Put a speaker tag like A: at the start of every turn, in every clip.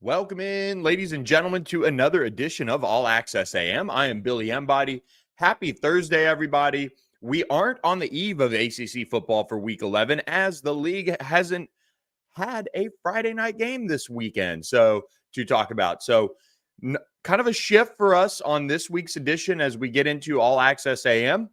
A: Welcome in, ladies and gentlemen, to another edition of All Access AM. I am Billy Embody. Happy Thursday, everybody. We aren't on the eve of ACC football for Week 11 as the league hasn't had a Friday night game this weekend to talk about. Kind of a shift for us on this week's edition as we get into All Access AM.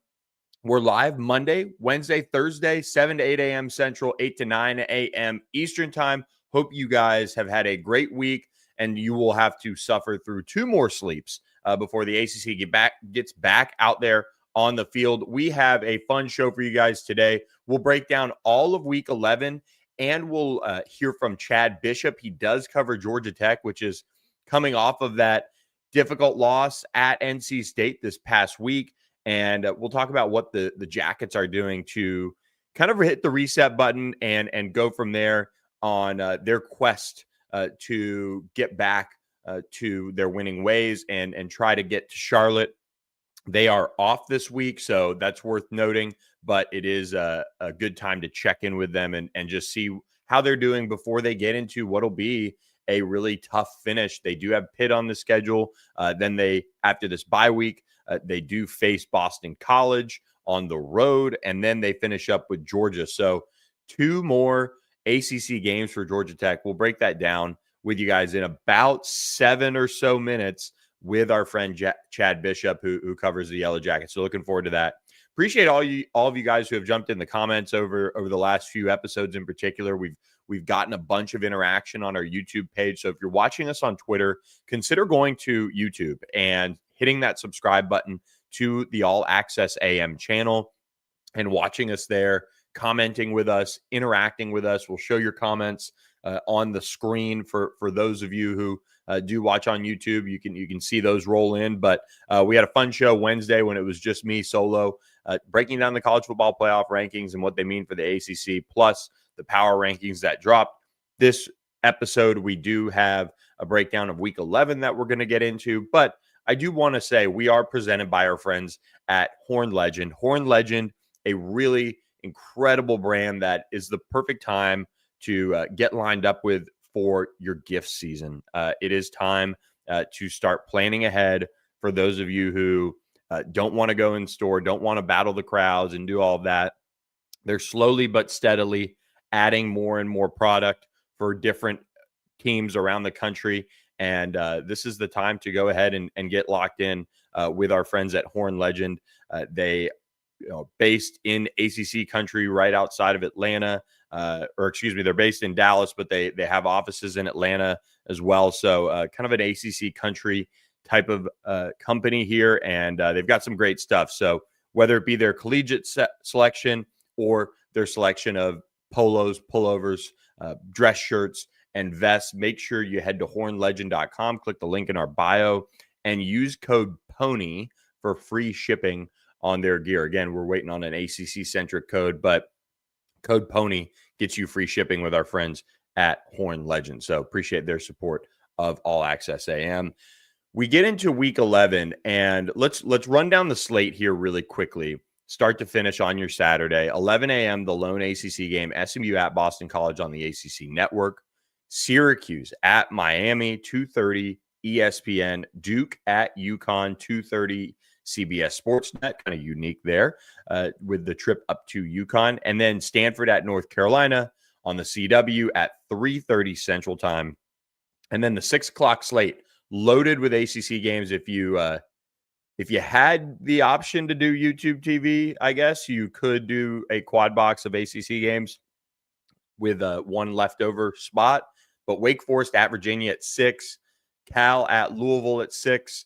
A: We're live Monday, Wednesday, Thursday, 7 to 8 a.m. Central, 8 to 9 a.m. Eastern Time. Hope you guys have had a great week, and you will have to suffer through two more sleeps before the ACC gets back out there on the field. We have a fun show for you guys today. We'll break down all of Week 11, and we'll hear from Chad Bishop. He does cover Georgia Tech, which is coming off of that difficult loss at NC State this past week. And we'll talk about what the Jackets are doing to kind of hit the reset button and go from there on their quest to get back to their winning ways and try to get to Charlotte. They are off this week, so that's worth noting, but it is a good time to check in with them and just see how they're doing before they get into what'll be a really tough finish. They do have Pitt on the schedule. Then after this bye week, they do face Boston College on the road, and then they finish up with Georgia. So two more ACC games for Georgia Tech. We'll break that down with you guys in about 7 or so minutes with our friend Chad Bishop, who covers the Yellow Jackets. So looking forward to that. Appreciate all of you guys who have jumped in the comments over the last few episodes in particular. We've gotten a bunch of interaction on our YouTube page. So if you're watching us on Twitter, consider going to YouTube and hitting that subscribe button to the All Access AM channel and watching us there, commenting with us, interacting with us. We'll show your comments on the screen for those of you who do watch on YouTube. You can see those roll in. But we had a fun show Wednesday when it was just me solo, breaking down the college football playoff rankings and what they mean for the ACC, plus the power rankings that dropped. This episode, we do have a breakdown of Week 11 that we're going to get into. But I do want to say we are presented by our friends at Horn Legend. Horn Legend, a really incredible brand that is the perfect time to get lined up with for your gift season. It is time to start planning ahead for those of you who don't want to go in store, don't want to battle the crowds and do all of that. They're slowly but steadily adding more and more product for different teams around the country. And this is the time to go ahead and get locked in with our friends at Horn Legend. They based in ACC country right outside of Atlanta, they're based in Dallas, but they have offices in Atlanta as well. So kind of an ACC country type of company here, and they've got some great stuff. So whether it be their collegiate selection or their selection of polos, pullovers, dress shirts, and vests, make sure you head to hornlegend.com, click the link in our bio, and use code PONY for free shipping on their gear. Again, we're waiting on an ACC-centric code, but code PONY gets you free shipping with our friends at Horn Legend. So appreciate their support of All Access AM. We get into Week 11, and let's run down the slate here really quickly, start to finish on your Saturday. 11 a.m., the lone ACC game, SMU at Boston College on the ACC Network. Syracuse at Miami, 2:30 ESPN. Duke at UConn, 2:30 CBS Sportsnet. Kind of unique there with the trip up to UConn. And then Stanford at North Carolina on the CW at 3:30 Central Time. And then the 6 o'clock slate loaded with ACC games. If you had the option to do YouTube TV, I guess you could do a quad box of ACC games with one leftover spot. But Wake Forest at Virginia at 6, Cal at Louisville at 6.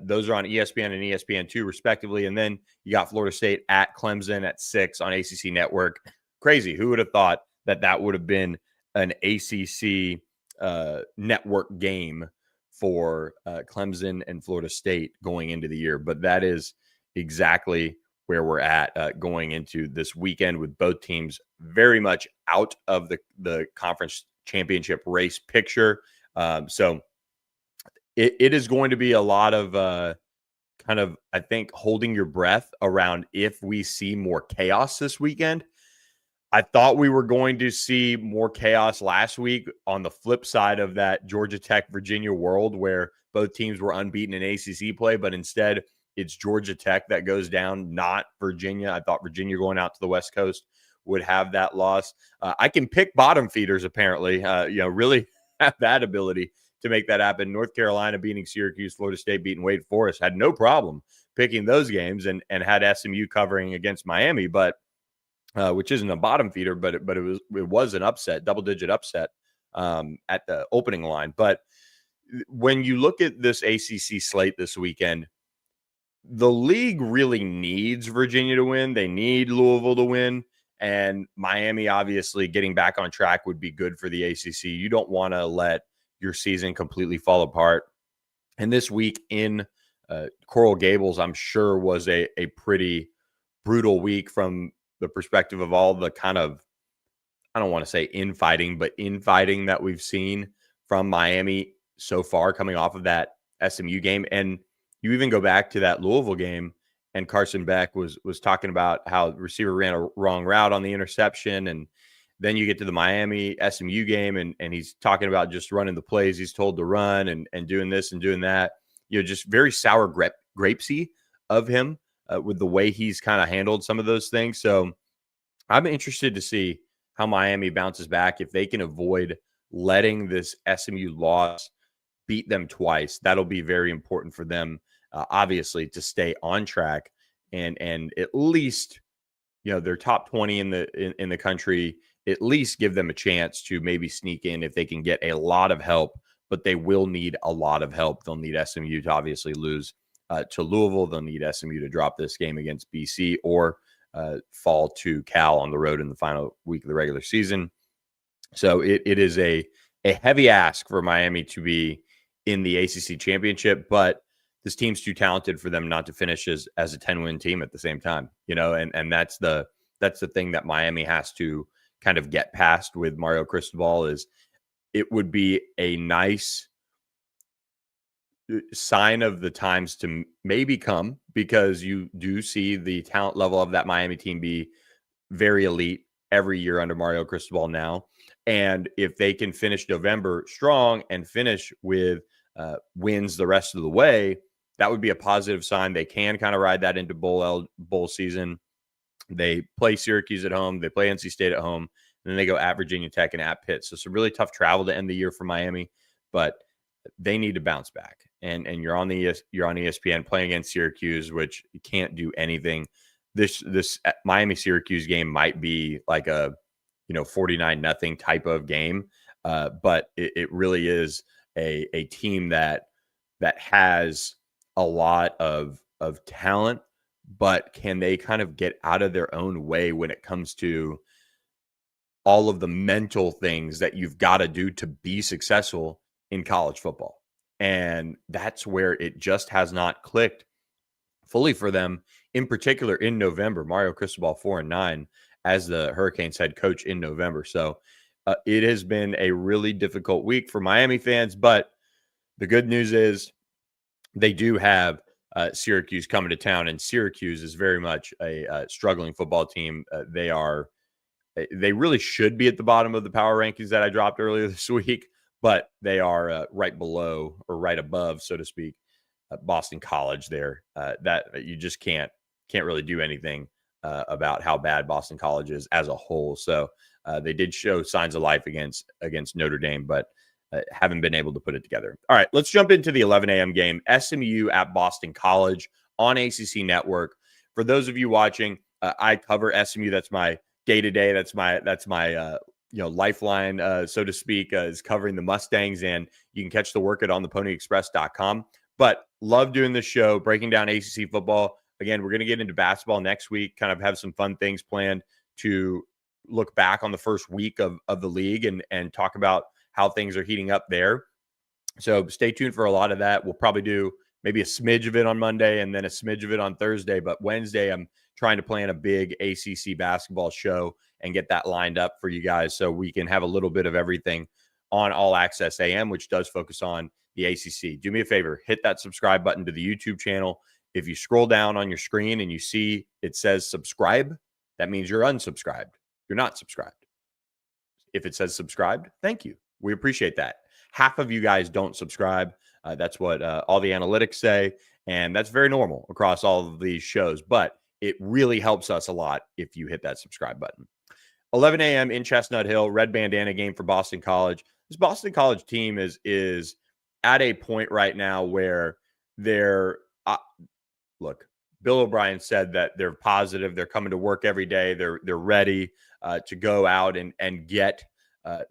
A: Those are on ESPN and ESPN2 respectively. And then you got Florida State at Clemson at 6 on ACC Network. Crazy. Who would have thought that would have been an ACC network game for Clemson and Florida State going into the year? But that is exactly where we're at going into this weekend, with both teams very much out of the conference championship race picture. So it is going to be a lot of kind of, I think, holding your breath around if we see more chaos this weekend. I thought we were going to see more chaos last week on the flip side of that Georgia Tech Virginia world where both teams were unbeaten in ACC play, but instead it's Georgia Tech that goes down, not Virginia. I thought Virginia going out to the West Coast would have that loss. I can pick bottom feeders, apparently, really have that ability to make that happen. North Carolina beating Syracuse, Florida State beating Wake Forest, had no problem picking those games and had SMU covering against Miami, but which isn't a bottom feeder, but it was an upset, double-digit upset at the opening line. But when you look at this ACC slate this weekend, the league really needs Virginia to win. They need Louisville to win. And Miami, obviously, getting back on track would be good for the ACC. You don't want to let your season completely fall apart. And this week in Coral Gables, I'm sure, was a pretty brutal week from the perspective of all the kind of, I don't want to say infighting, but infighting that we've seen from Miami so far coming off of that SMU game. And you even go back to that Louisville game, and Carson Beck was talking about how the receiver ran a wrong route on the interception. And then you get to the Miami SMU game, and he's talking about just running the plays he's told to run and doing this and doing that. Just very sour grapesy of him with the way he's kind of handled some of those things. So I'm interested to see how Miami bounces back. If they can avoid letting this SMU loss beat them twice, that'll be very important for them, obviously, to stay on track and at least, their top 20 in the country, at least give them a chance to maybe sneak in if they can get a lot of help. But they will need a lot of help. They'll need SMU to obviously lose to Louisville. They'll need SMU to drop this game against BC or fall to Cal on the road in the final week of the regular season. So it is a heavy ask for Miami to be in the ACC championship, but this team's too talented for them not to finish as a 10-win team at the same time, and that's the thing that Miami has to kind of get past with Mario Cristobal. Is it would be a nice sign of the times to maybe come, because you do see the talent level of that Miami team be very elite every year under Mario Cristobal now. And if they can finish November strong and finish with wins the rest of the way, that would be a positive sign. They can kind of ride that into bowl season. They play Syracuse at home. They play NC State at home. And then they go at Virginia Tech and at Pitt. So some really tough travel to end the year for Miami, but they need to bounce back. And you're on ESPN playing against Syracuse, which you can't do anything. This Miami Syracuse game might be like a 49-0 type of game, but it really is a team that has a lot of talent, but can they kind of get out of their own way when it comes to all of the mental things that you've got to do to be successful in college football? And that's where it just has not clicked fully for them, in particular in November. Mario Cristobal 4-9 as the Hurricanes head coach in November. So it has been a really difficult week for Miami fans, but the good news is they do have Syracuse coming to town, and Syracuse is very much a struggling football team. They really should be at the bottom of the power rankings that I dropped earlier this week, but they are right below or right above, so to speak, Boston College there. That you just can't really do anything about how bad Boston College is as a whole. So they did show signs of life against Notre Dame, but haven't been able to put it together. All right, let's jump into the 11 a.m. game. SMU at Boston College on ACC Network. For those of you watching, I cover SMU. That's my day-to-day. That's my lifeline, so to speak, is covering the Mustangs, and you can catch the work at ontheponyexpress.com. But love doing this show, breaking down ACC football. Again, we're going to get into basketball next week, kind of have some fun things planned to look back on the first week of the league and talk about how things are heating up there. So stay tuned for a lot of that. We'll probably do maybe a smidge of it on Monday and then a smidge of it on Thursday. But Wednesday, I'm trying to plan a big ACC basketball show and get that lined up for you guys so we can have a little bit of everything on All Access AM, which does focus on the ACC. Do me a favor, hit that subscribe button to the YouTube channel. If you scroll down on your screen and you see it says subscribe, that means you're unsubscribed. you're not subscribed. If it says subscribed, thank you. We appreciate that. Half of you guys don't subscribe. That's what all the analytics say. And that's very normal across all of these shows. But it really helps us a lot if you hit that subscribe button. 11 a.m. in Chestnut Hill, red bandana game for Boston College. This Boston College team is at a point right now where they're look. Bill O'Brien said that they're positive. They're coming to work every day. They're ready to go out and get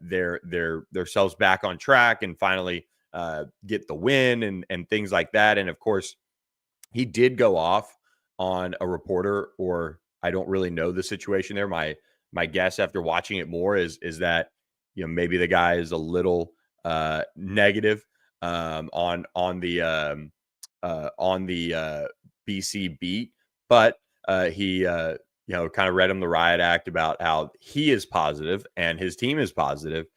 A: themselves back on track and finally get the win and things like that. And of course, he did go off on a reporter, or I don't really know the situation there. My guess after watching it more is that maybe the guy is a little negative on the BC beat, but he kind of read him the riot act about how he is positive and his team is positive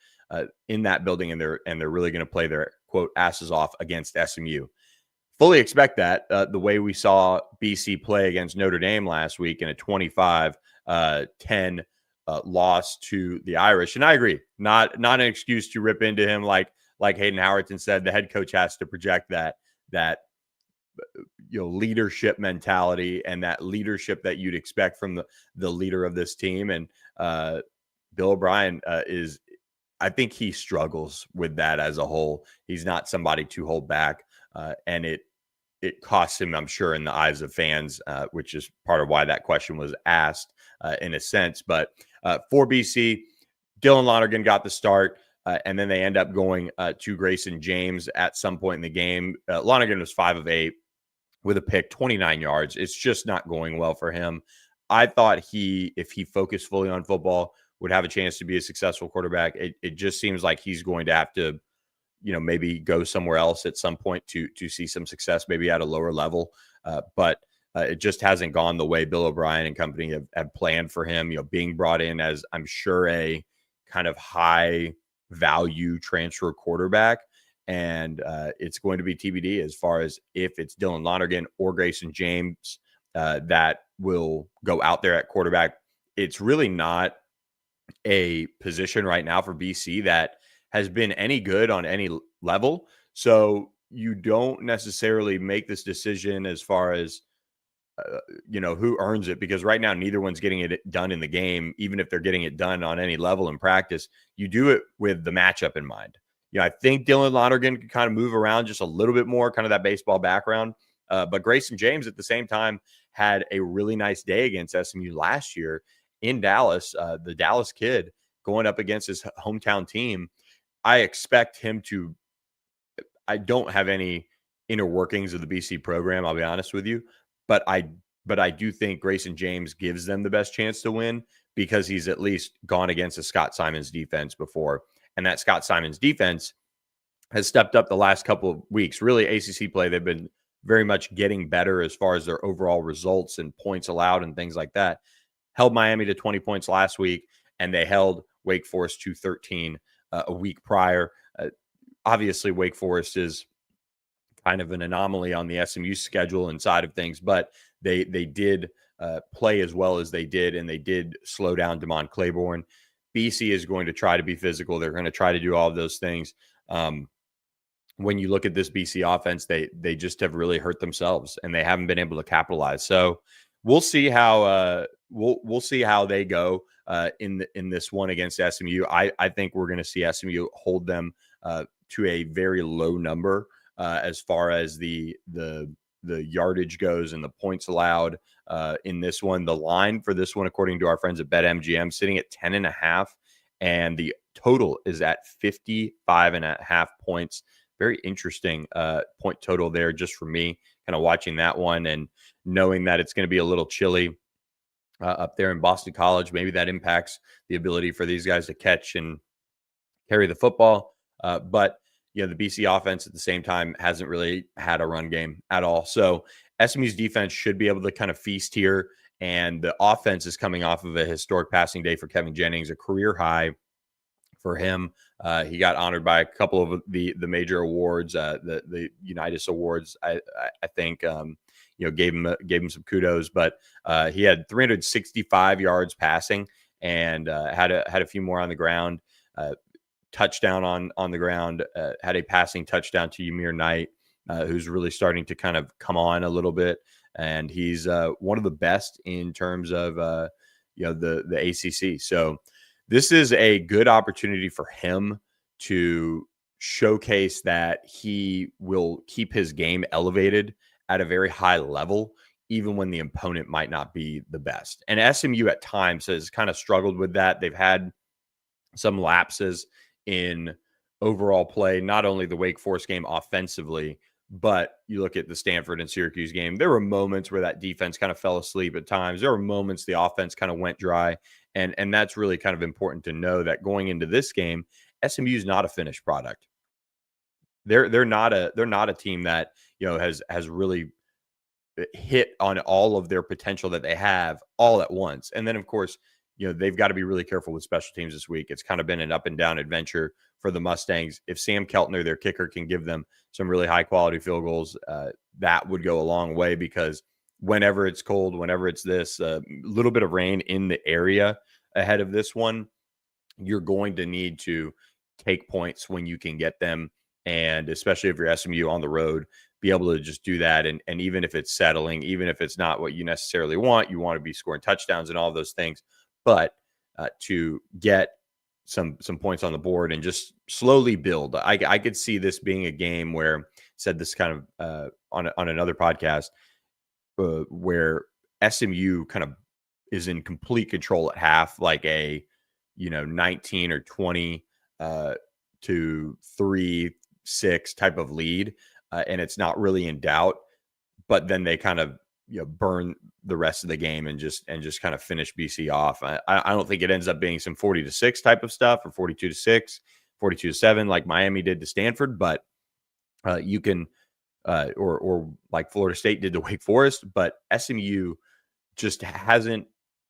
A: in that building, and they're really going to play their quote asses off against SMU. Fully expect that the way we saw BC play against Notre Dame last week in a 25-10 loss to the Irish. And I agree, not an excuse to rip into him like Hayden Howerton said. The head coach has to project that leadership mentality and that leadership that you'd expect from the leader of this team. And Bill O'Brien I think he struggles with that as a whole. He's not somebody to hold back. And it costs him, I'm sure, in the eyes of fans, which is part of why that question was asked in a sense. But for BC, Dylan Lonergan got the start, and then they end up going to Grayson James at some point in the game. Lonergan was 5 of 8 with a pick, 29 yards. It's just not going well for him. I thought if he focused fully on football, would have a chance to be a successful quarterback. It just seems like he's going to have to maybe go somewhere else at some point to see some success, maybe at a lower level. But it just hasn't gone the way Bill O'Brien and company have planned for him, being brought in as, I'm sure, a kind of high value transfer quarterback. And it's going to be TBD as far as if it's Dylan Lonergan or Grayson James that will go out there at quarterback. It's really not a position right now for BC that has been any good on any level. So you don't necessarily make this decision as far as, who earns it, because right now neither one's getting it done in the game. Even if they're getting it done on any level in practice, you do it with the matchup in mind. I think Dylan Lonergan can kind of move around just a little bit more, kind of that baseball background. But Grayson James at the same time had a really nice day against SMU last year in Dallas, the Dallas kid going up against his hometown team. I expect him to, I don't have any inner workings of the BC program, I'll be honest with you, but I do think Grayson James gives them the best chance to win because he's at least gone against a Scott Simons defense before. And that Scott Simons defense has stepped up the last couple of weeks. Really, ACC play, they've been very much getting better as far as their overall results and points allowed and things like that. Held Miami to 20 points last week, and they held Wake Forest to 13 a week prior. Obviously, Wake Forest is kind of an anomaly on the SMU schedule and side of things, but they did play as well as they did, and they did slow down DeMond Claiborne. BC is going to try to be physical. They're going to try to do all of those things. When you look at this BC offense, they just have really hurt themselves, and they haven't been able to capitalize. So we'll see how we'll see how they go in this one against SMU. I think we're going to see SMU hold them to a very low number as far as the yardage goes and the points allowed in this one. The line for this one, according to our friends at BetMGM, sitting at 10.5, and the total is at 55.5 points. Very interesting point total there just for me, kind of watching that one and knowing that it's going to be a little chilly up there in Boston College. Maybe that impacts the ability for these guys to catch and carry the football. But the BC offense at the same time hasn't really had a run game at all. So SMU's defense should be able to kind of feast here. And the offense is coming off of a historic passing day for Kevin Jennings, a career high for him. He got honored by a couple of the major awards, the Unitas Awards. I think gave him some kudos, but he had 365 yards passing and had a few more on the ground. Touchdown on the ground. Had a passing touchdown to Ymir Knight, who's really starting to kind of come on a little bit, and he's one of the best in terms of the ACC. So this is a good opportunity for him to showcase that he will keep his game elevated at a very high level, even when the opponent might not be the best. And SMU at times has kind of struggled with that. They've had some lapses in overall play, not only the Wake Forest game offensively, but you look at the Stanford and Syracuse game. There were moments where that defense kind of fell asleep at times. There were moments the offense kind of went dry. And that's really kind of important to know that going into this game, SMU is not a finished product. They're not a team that has really hit on all of their potential that they have all at once. And then of course, they've got to be really careful with special teams this week. It's kind of been an up and down adventure for the Mustangs. If Sam Keltner, their kicker, can give them some really high quality field goals, that would go a long way, because whenever it's cold, whenever it's this little bit of rain in the area ahead of this one, you're going to need to take points when you can get them. And especially if you're SMU on the road, be able to just do that. And even if it's settling, even if it's not what you necessarily want, you want to be scoring touchdowns and all those things. But to get some points on the board and just slowly build. I could see this being a game where, said this kind of on another podcast, where SMU kind of is in complete control at half, like a 19 or 20 to 3-6 type of lead, and it's not really in doubt. But then they kind of burn the rest of the game and just kind of finish BC off. I don't think it ends up being some 40-6 type of stuff, or 42-6, 42-7 like Miami did to Stanford, but you can or like Florida State did to Wake Forest. But SMU just hasn't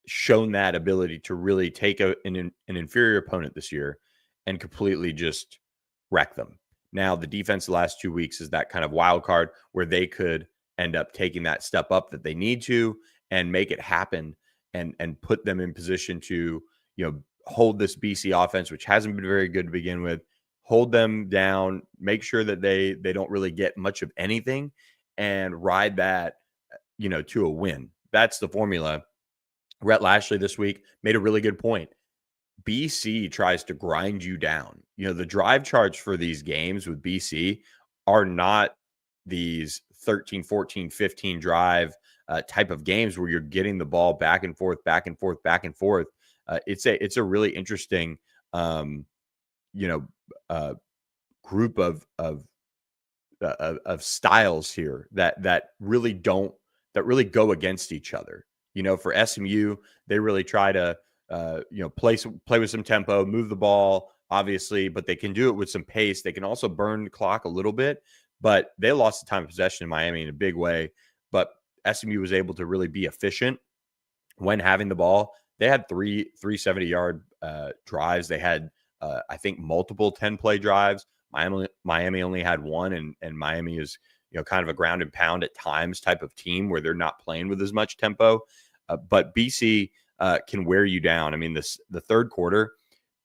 A: shown that ability to really take an inferior opponent this year and completely just wreck them. Now the defense the last 2 weeks is that kind of wild card where they could end up taking that step up that they need to and make it happen, and put them in position to hold this BC offense, which hasn't been very good to begin with, hold them down, make sure that they don't really get much of anything, and ride that to a win. That's the formula. Rhett Lashley this week made a really good point. BC tries to grind you down. The drive charts for these games with BC are not these 13, 14, 15 drive type of games where you're getting the ball back and forth, back and forth, back and forth. It's a really interesting, group of styles here that really go against each other. For SMU, they really try to play with some tempo, move the ball, obviously, but they can do it with some pace. They can also burn the clock a little bit, but they lost the time of possession in Miami in a big way. But SMU was able to really be efficient when having the ball. They had three 70-yard drives. They had, I think, multiple 10-play drives. Miami only had one, and Miami is kind of a ground and pound at times type of team where they're not playing with as much tempo. But BC can wear you down. I mean, the third quarter,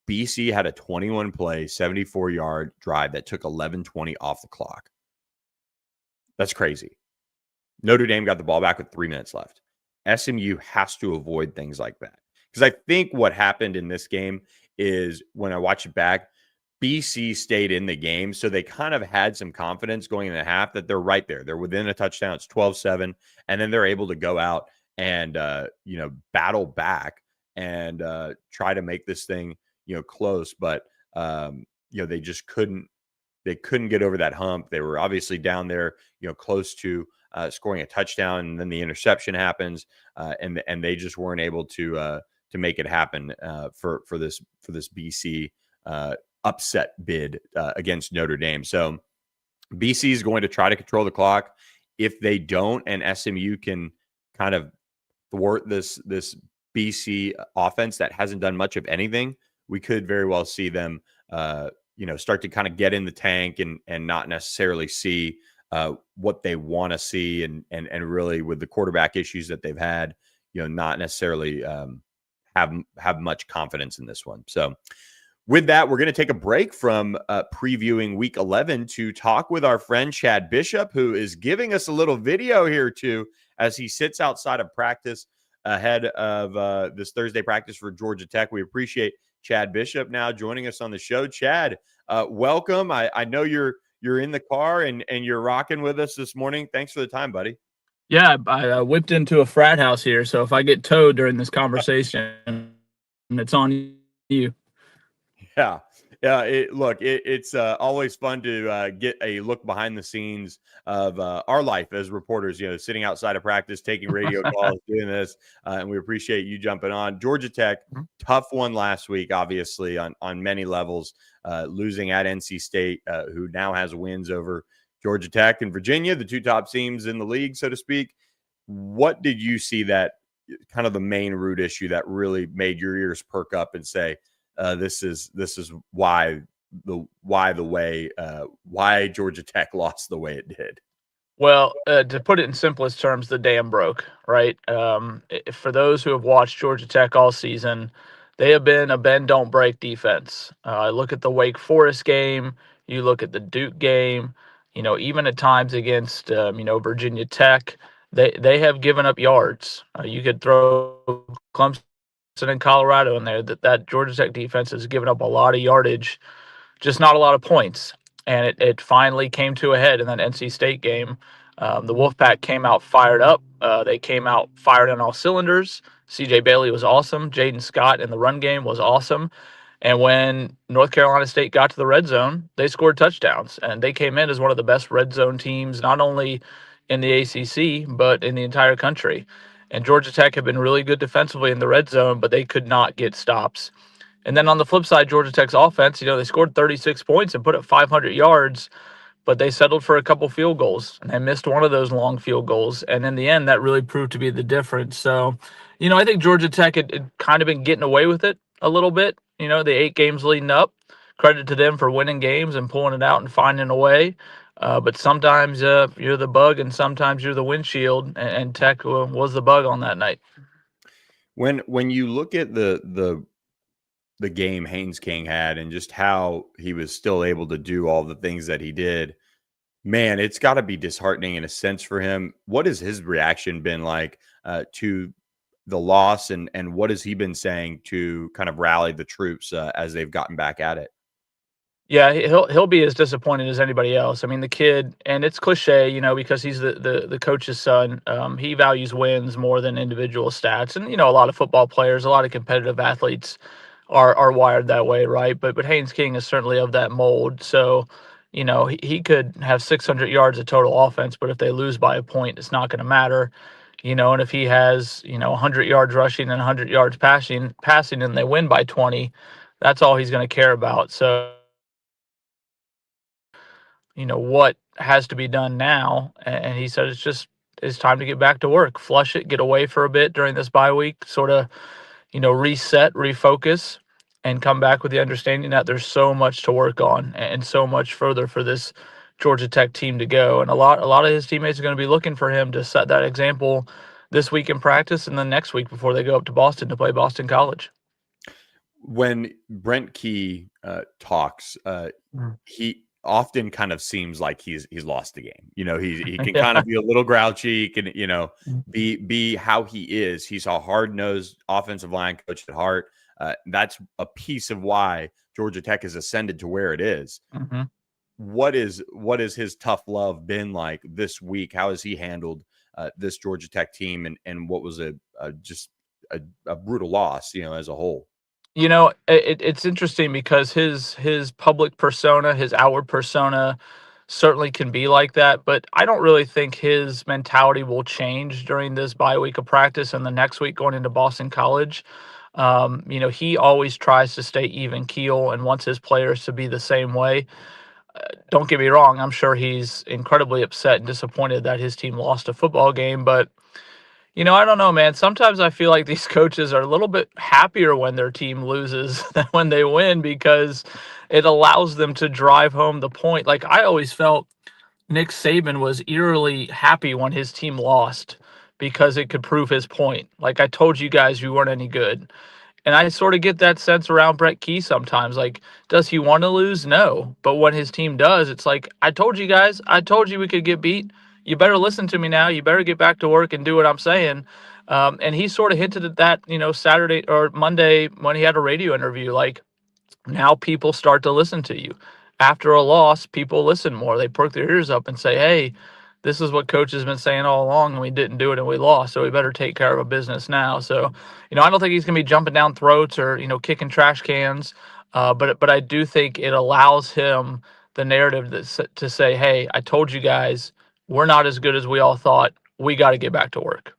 A: BC had a 21-play, 74-yard drive that took 11:20 off the clock. That's crazy. Notre Dame got the ball back with 3 minutes left. SMU has to avoid things like that, because I think what happened in this game is, when I watch it back, BC stayed in the game, so they kind of had some confidence going in the half that they're right there. They're within a touchdown. It's 12-7, and then they're able to go out and battle back and try to make this thing close. But they just couldn't. They couldn't get over that hump. They were obviously down there, close to scoring a touchdown, and then the interception happens, and they just weren't able to make it happen for this BC upset bid against Notre Dame. So BC is going to try to control the clock. If they don't, and SMU can kind of thwart this BC offense that hasn't done much of anything, we could very well see them start to kind of get in the tank and not necessarily see what they want to see, and really, with the quarterback issues that they've had, not necessarily have much confidence in this one. So with that, we're going to take a break from previewing Week 11 to talk with our friend Chad Bishop, who is giving us a little video here too as he sits outside of practice ahead of this Thursday practice for Georgia Tech. We appreciate Chad Bishop now joining us on the show. Chad, welcome. I know you're in the car and you're rocking with us this morning. Thanks for the time, buddy.
B: Yeah, I whipped into a frat house here, so if I get towed during this conversation, it's on you.
A: Yeah. It's always fun to get a look behind the scenes of our life as reporters, sitting outside of practice, taking radio calls, doing this. And we appreciate you jumping on. Georgia Tech, tough one last week, obviously, on many levels, losing at NC State, who now has wins over Georgia Tech and Virginia, the two top teams in the league, so to speak. What did you see that kind of the main root issue that really made your ears perk up and say, this is why Georgia Tech lost the way it did?
B: Well, to put it in simplest terms, the dam broke, right? For those who have watched Georgia Tech all season, they have been a bend don't break defense. Look at the Wake Forest game, you look at the Duke game, even at times against Virginia Tech, they have given up yards. You could throw Clemson and Colorado in there. That Georgia Tech defense has given up a lot of yardage, just not a lot of points. And it finally came to a head in that NC State game. The Wolfpack came out fired up. They came out fired on all cylinders. C.J. Bailey was awesome. Jaden Scott in the run game was awesome. And when North Carolina State got to the red zone, they scored touchdowns. And they came in as one of the best red zone teams, not only in the ACC, but in the entire country. And Georgia Tech had been really good defensively in the red zone, but they could not get stops. And then on the flip side, Georgia Tech's offense, they scored 36 points and put up 500 yards, but they settled for a couple field goals and they missed one of those long field goals. And in the end, that really proved to be the difference. So, I think Georgia Tech had kind of been getting away with it a little bit. The 8 games leading up, credit to them for winning games and pulling it out and finding a way. But sometimes you're the bug and sometimes you're the windshield, and Tech was the bug on that night.
A: When you look at the game Haynes King had and just how he was still able to do all the things that he did, man, it's got to be disheartening in a sense for him. What has his reaction been like to the loss, and what has he been saying to kind of rally the troops as they've gotten back at it?
B: Yeah, he'll be as disappointed as anybody else. I mean, the kid, and it's cliche, because he's the coach's son. He values wins more than individual stats, and a lot of football players, a lot of competitive athletes are wired that way, right? But Haynes King is certainly of that mold. So, he could have 600 yards of total offense, but if they lose by a point, it's not going to matter. And if he has 100 yards rushing and 100 yards passing, and they win by 20, that's all he's going to care about. So, what has to be done now? And he said it's time to get back to work, flush it, get away for a bit during this bye week, sort of, reset, refocus, and come back with the understanding that there's so much to work on and so much further for this Georgia Tech team to go. And a lot of his teammates are going to be looking for him to set that example this week in practice and then next week before they go up to Boston to play Boston College.
A: When Brent Key talks, he often kind of seems like he's lost the game. He can kind of be a little grouchy. He can, be how he is. He's a hard-nosed offensive line coach at heart. That's a piece of why Georgia Tech has ascended to where it is.
B: Mm-hmm.
A: What is his tough love been like this week? How has he handled this Georgia Tech team and what was just a brutal loss, as a whole?
B: It's interesting because his public persona, his outward persona certainly can be like that, but I don't really think his mentality will change during this bye week of practice and the next week going into Boston College. He always tries to stay even keel and wants his players to be the same way. Don't get me wrong, I'm sure he's incredibly upset and disappointed that his team lost a football game, but I don't know, man. Sometimes I feel like these coaches are a little bit happier when their team loses than when they win because it allows them to drive home the point. Like, I always felt Nick Saban was eerily happy when his team lost because it could prove his point. Like, I told you guys you weren't any good. And I sort of get that sense around Brett Key sometimes. Like, does he want to lose? No. But when his team does, it's like, I told you guys, I told you we could get beat. You better listen to me now. You better get back to work and do what I'm saying. And he sort of hinted at that, Saturday or Monday when he had a radio interview. Like, now people start to listen to you. After a loss, people listen more. They perk their ears up and say, hey, this is what coach has been saying all along, and we didn't do it and we lost, so we better take care of a business now. So, I don't think he's going to be jumping down throats or, kicking trash cans, but I do think it allows him the narrative to say, hey, I told you guys, we're not as good as we all thought. We got to get back to work.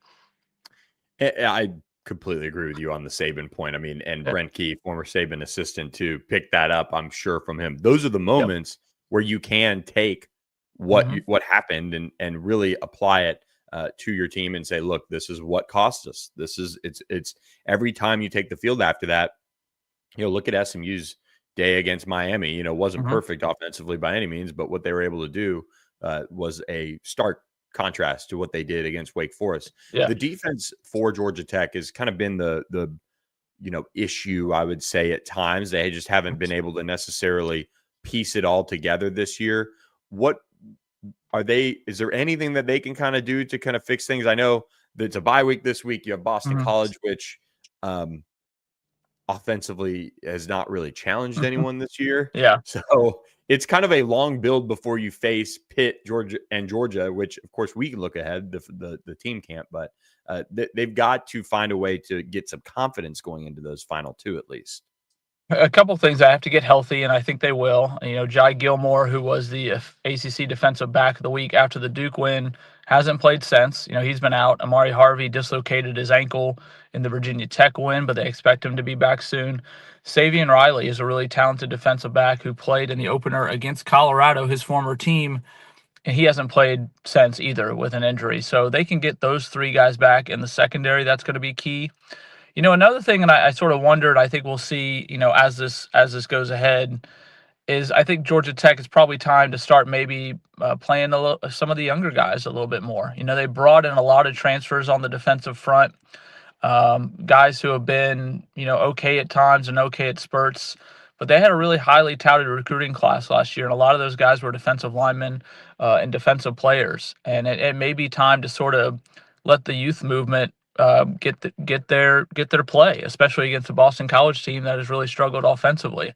A: I completely agree with you on the Saban point. I mean, and
B: Yeah.
A: Brent Key, former Saban assistant, to pick that up, I'm sure from him. Those are the moments where you can take what happened and really apply it to your team and say, look, this is what cost us. It's every time you take the field after that. Look at SMU's day against Miami. Wasn't perfect offensively by any means, but what they were able to do was a stark contrast to what they did against Wake Forest.
B: Yeah.
A: The defense for Georgia Tech has kind of been the issue, I would say, at times. They just haven't been able to necessarily piece it all together this year. Is there anything that they can kind of do to kind of fix things? I know that it's a bye week this week. You have Boston College, which offensively has not really challenged anyone this year.
B: Yeah.
A: So it's kind of a long build before you face Pitt, Georgia, which of course we can look ahead. The team can't, but they've got to find a way to get some confidence going into those final two at least.
B: A couple things. I have to get healthy, and I think they will. Jai Gilmore, who was the ACC Defensive Back of the Week after the Duke win, hasn't played since. He's been out. Amari Harvey dislocated his ankle in the Virginia Tech win, but they expect him to be back soon. Savion Riley is a really talented defensive back who played in the opener against Colorado, his former team, and he hasn't played since either with an injury. So they can get those three guys back in the secondary. That's going to be key. Another thing, and I sort of wondered, I think we'll see, as this goes ahead, is I think Georgia Tech is probably time to start maybe playing some of the younger guys a little bit more. They brought in a lot of transfers on the defensive front, guys who have been, okay at times and okay at spurts, but they had a really highly touted recruiting class last year, and a lot of those guys were defensive linemen and defensive players, and it may be time to sort of let the youth movement get their play, especially against the Boston College team that has really struggled offensively.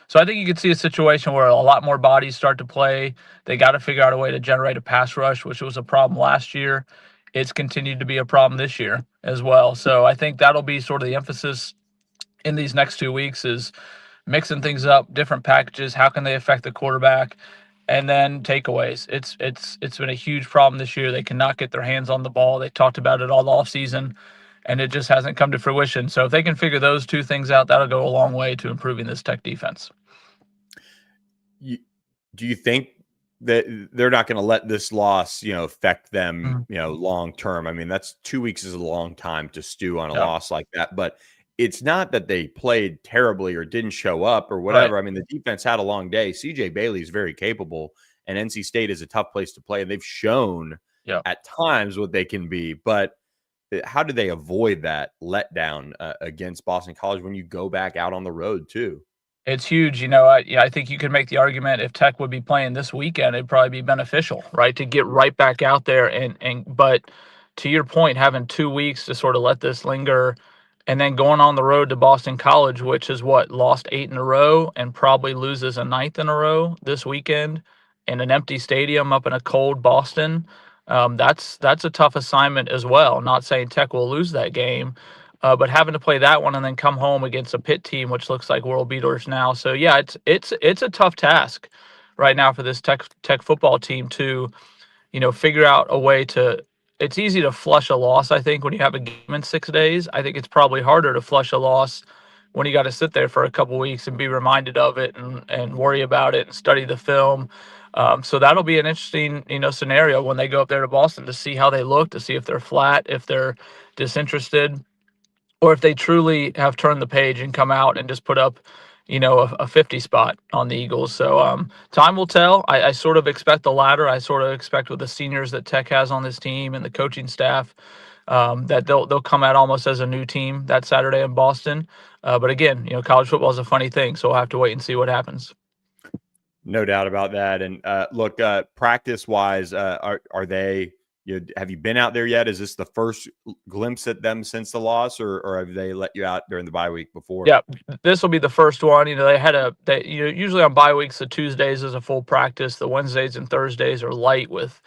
B: So I think you could see a situation where a lot more bodies start to play. They got to figure out a way to generate a pass rush, which was a problem last year. It's continued to be a problem this year as well. So I think that'll be sort of the emphasis in these next 2 weeks, is mixing things up, different packages. How can they affect the quarterback? And then takeaways. It's been a huge problem this year. They cannot get their hands on the ball. They talked about it all offseason, and it just hasn't come to fruition. So if they can figure those two things out, that'll go a long way to improving this Tech defense.
A: Do you think that they're not going to let this loss, affect them, long term? I mean, that's 2 weeks is a long time to stew on a loss like that, but it's not that they played terribly or didn't show up or whatever. Right. I mean, the defense had a long day. CJ Bailey is very capable, and NC State is a tough place to play. And they've shown at times what they can be. But how do they avoid that letdown against Boston College when you go back out on the road too?
B: It's huge. I think you could make the argument if Tech would be playing this weekend, it'd probably be beneficial, right, to get right back out there. But to your point, having 2 weeks to sort of let this linger, and then going on the road to Boston College, which is lost 8 in a row and probably loses a 9th in a row this weekend in an empty stadium up in a cold Boston. That's a tough assignment as well. Not saying Tech will lose that game, but having to play that one and then come home against a Pitt team, which looks like world beaters now. So yeah, it's a tough task right now for this Tech football team to, figure out a way to. It's easy to flush a loss, I think, when you have a game in 6 days. I think it's probably harder to flush a loss when you got to sit there for a couple weeks and be reminded of it and worry about it and study the film. So that'll be an interesting, scenario when they go up there to Boston to see how they look, to see if they're flat, if they're disinterested, or if they truly have turned the page and come out and just put up, a 50 spot on the Eagles. So time will tell. I sort of expect the latter. I sort of expect with the seniors that Tech has on this team and the coaching staff, that they'll come out almost as a new team that Saturday in Boston. But again, college football is a funny thing, so we'll have to wait and see what happens.
A: No doubt about that. And look, practice wise, are they? Have you been out there yet? Is this the first glimpse at them since the loss, or have they let you out during the bye week before?
B: Yeah, this will be the first one. Usually on bye weeks, the Tuesdays is a full practice. The Wednesdays and Thursdays are light with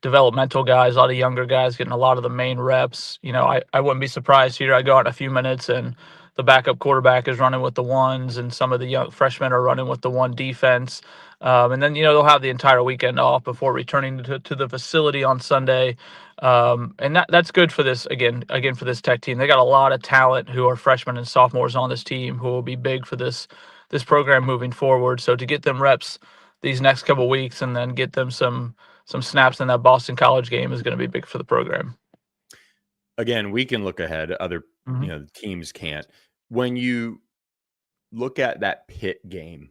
B: developmental guys, a lot of younger guys getting a lot of the main reps. I wouldn't be surprised here. I go out in a few minutes and the backup quarterback is running with the ones, and some of the young freshmen are running with the one defense. And then, they'll have the entire weekend off before returning to the facility on Sunday. And that's good for this, again, for this Tech team. They got a lot of talent who are freshmen and sophomores on this team who will be big for this program moving forward. So to get them reps these next couple weeks and then get them some snaps in that Boston College game is going to be big for the program.
A: Again, we can look ahead. Other teams can't. When you look at that Pitt game,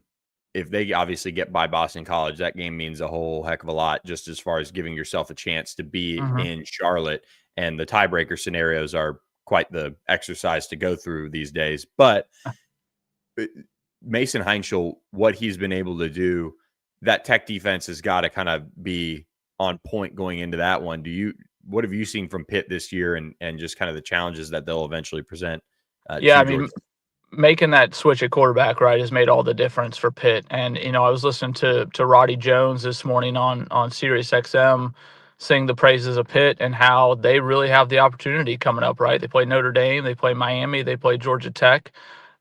A: if they obviously get by Boston College, that game means a whole heck of a lot, just as far as giving yourself a chance to be in Charlotte. And the tiebreaker scenarios are quite the exercise to go through these days. But Mason Heinschel, what he's been able to do, that Tech defense has got to kind of be on point going into that one. What have you seen from Pitt this year, and just kind of the challenges that they'll eventually present?
B: Making that switch at quarterback, right, has made all the difference for Pitt. And, I was listening to Roddy Jones this morning on Sirius XM sing the praises of Pitt and how they really have the opportunity coming up, right? They play Notre Dame, they play Miami, they play Georgia Tech.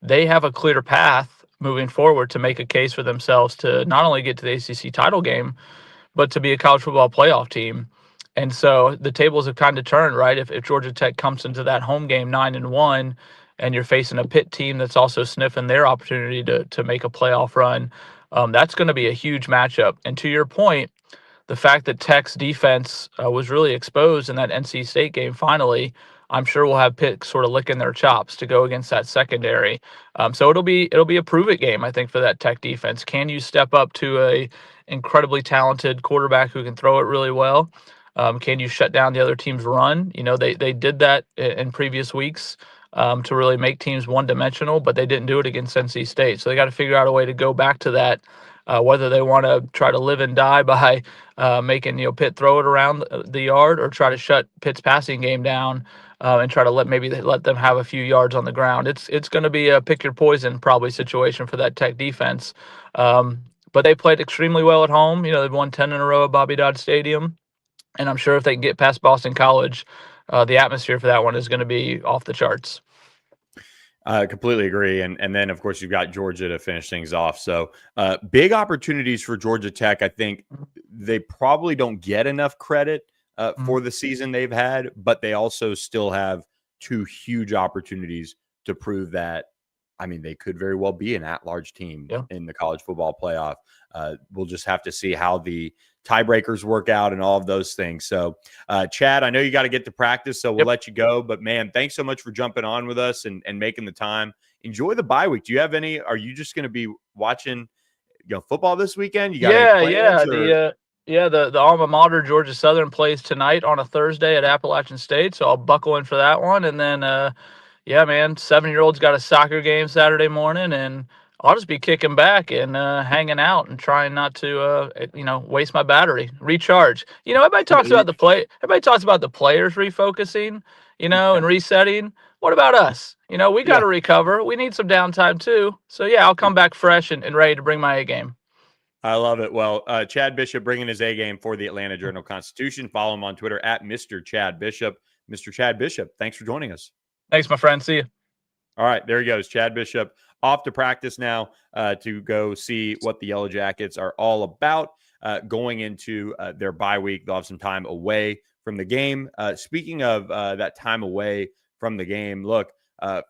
B: They have a clear path moving forward to make a case for themselves to not only get to the ACC title game, but to be a college football playoff team. And so the tables have kind of turned, right? If Georgia Tech comes into that home game 9-1, and you're facing a Pitt team that's also sniffing their opportunity to make a playoff run, that's going to be a huge matchup. And to your point, the fact that Tech's defense was really exposed in that NC State game finally, I'm sure we'll have Pitt sort of licking their chops to go against that secondary. So it'll be a prove-it game, I think, for that Tech defense. Can you step up to a incredibly talented quarterback who can throw it really well? Can you shut down the other team's run? They did that in previous weeks to really make teams one-dimensional, but they didn't do it against NC State. So they got to figure out a way to go back to that, whether they want to try to live and die by making Pitt throw it around the yard, or try to shut Pitt's passing game down and try to let them have a few yards on the ground. It's going to be a pick your poison probably situation for that Tech defense. But they played extremely well at home. They've won 10 in a row at Bobby Dodd Stadium. And I'm sure if they can get past Boston College, the atmosphere for that one is going to be off the charts.
A: I completely agree. And then, of course, you've got Georgia to finish things off. So big opportunities for Georgia Tech. I think they probably don't get enough credit for the season they've had, but they also still have two huge opportunities to prove that. I mean, they could very well be an at-large team in the college football playoff. We'll just have to see how the tiebreakers work out and all of those things. So, Chad, I know you got to get to practice, so we'll let you go. But, man, thanks so much for jumping on with us and making the time. Enjoy the bye week. Do you have any – are you just going to be watching football this weekend? You got any plans,
B: The alma mater, Georgia Southern, plays tonight on a Thursday at Appalachian State, so I'll buckle in for that one. And then, 7-year-old's got a soccer game Saturday morning, and I'll just be kicking back and hanging out and trying not to, waste my battery, recharge. Everybody talks about the players refocusing, and resetting. What about us? We got to recover. We need some downtime too. So I'll come back fresh and ready to bring my A game.
A: I love it. Well, Chad Bishop bringing his A game for the Atlanta Journal-Constitution. Follow him on Twitter at Mr. Chad Bishop. Mr. Chad Bishop, thanks for joining us.
B: Thanks, my friend. See you.
A: All right, there he goes. Chad Bishop off to practice now to go see what the Yellow Jackets are all about going into their bye week. They'll have some time away from the game. Speaking of that time away from the game, look,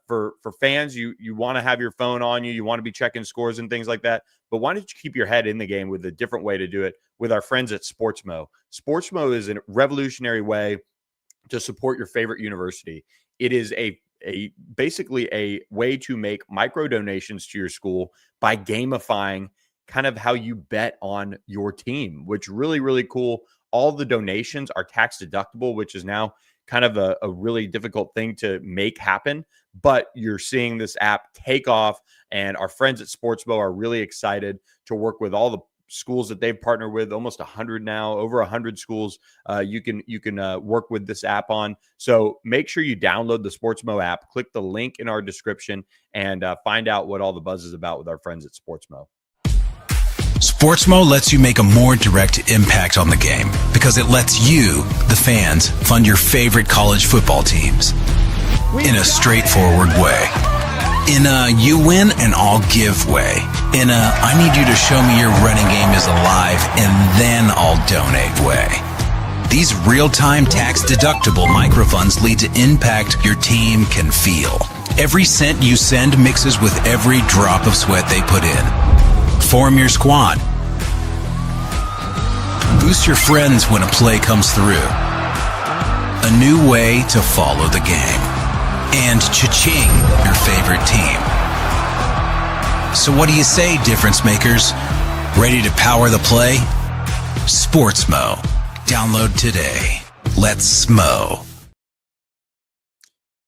A: for fans, you want to have your phone on you. You want to be checking scores and things like that. But why don't you keep your head in the game with a different way to do it with our friends at Sportsmo? Sportsmo is a revolutionary way to support your favorite university. It is basically a way to make micro donations to your school by gamifying kind of how you bet on your team, which really, really cool. All the donations are tax deductible, which is now kind of a really difficult thing to make happen, but you're seeing this app take off, and our friends at Sportsmo are really excited to work with all the schools that they've partnered with, almost 100 now, over 100 schools you can work with this app on. So make sure you download the Sportsmo app, click the link in our description, and find out what all the buzz is about with our friends at Sportsmo.
C: Sportsmo lets you make a more direct impact on the game because it lets you, the fans, fund your favorite college football teams in a straightforward way. In a you win and I'll give way. In a I need you to show me your running game is alive and then I'll donate way. These real-time tax-deductible microfunds lead to impact your team can feel. Every cent you send mixes with every drop of sweat they put in. Form your squad. Boost your friends when a play comes through. A new way to follow the game. And cha-ching, your favorite team. So what do you say, difference makers? Ready to power the play? Sportsmo. Download today. Let's smo.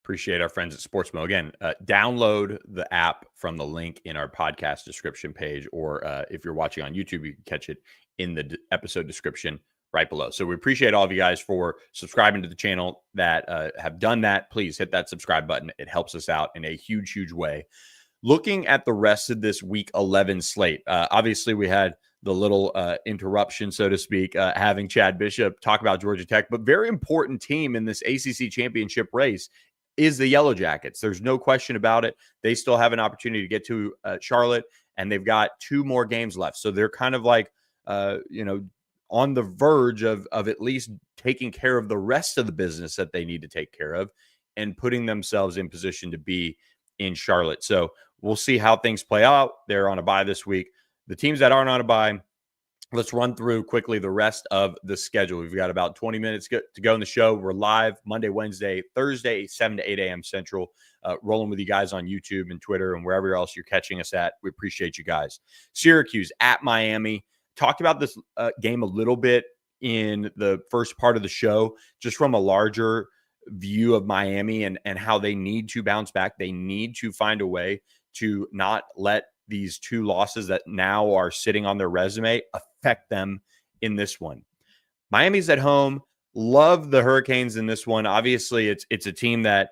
A: Appreciate our friends at Sportsmo. Again, download the app from the link in our podcast description page, or if you're watching on YouTube, you can catch it in the episode description right below. So we appreciate all of you guys for subscribing to the channel that have done that. Please hit that subscribe button. It helps us out in a huge, huge way. Looking at the rest of this week 11 slate, obviously we had the little interruption, so to speak, having Chad Bishop talk about Georgia Tech, but very important team in this ACC championship race is the Yellow Jackets. There's no question about it. They still have an opportunity to get to Charlotte, and they've got 2 more games left. So they're kind of like, on the verge of at least taking care of the rest of the business that they need to take care of and putting themselves in position to be in Charlotte. So we'll see how things play out. They're on a bye this week. The teams that aren't on a bye, let's run through quickly the rest of the schedule. We've got about 20 minutes to go in the show. We're live Monday, Wednesday, Thursday, 7 to 8 a.m. Central, rolling with you guys on YouTube and Twitter and wherever else you're catching us at. We appreciate you guys. Syracuse at Miami. Talked about this game a little bit in the first part of the show, just from a larger view of Miami and how they need to bounce back. They need to find a way to not let these 2 losses that now are sitting on their resume affect them in this one. Miami's at home. Love the Hurricanes in this one. Obviously, it's a team that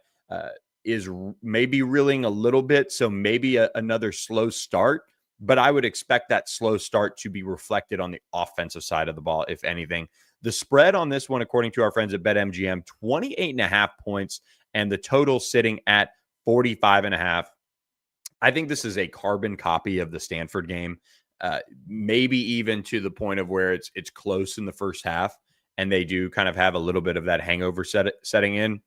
A: is maybe reeling a little bit, so maybe another slow start. But I would expect that slow start to be reflected on the offensive side of the ball, if anything. The spread on this one, according to our friends at BetMGM, 28.5 points, and the total sitting at 45.5. I think this is a carbon copy of the Stanford game, maybe even to the point of where it's close in the first half, and they do kind of have a little bit of that hangover setting in.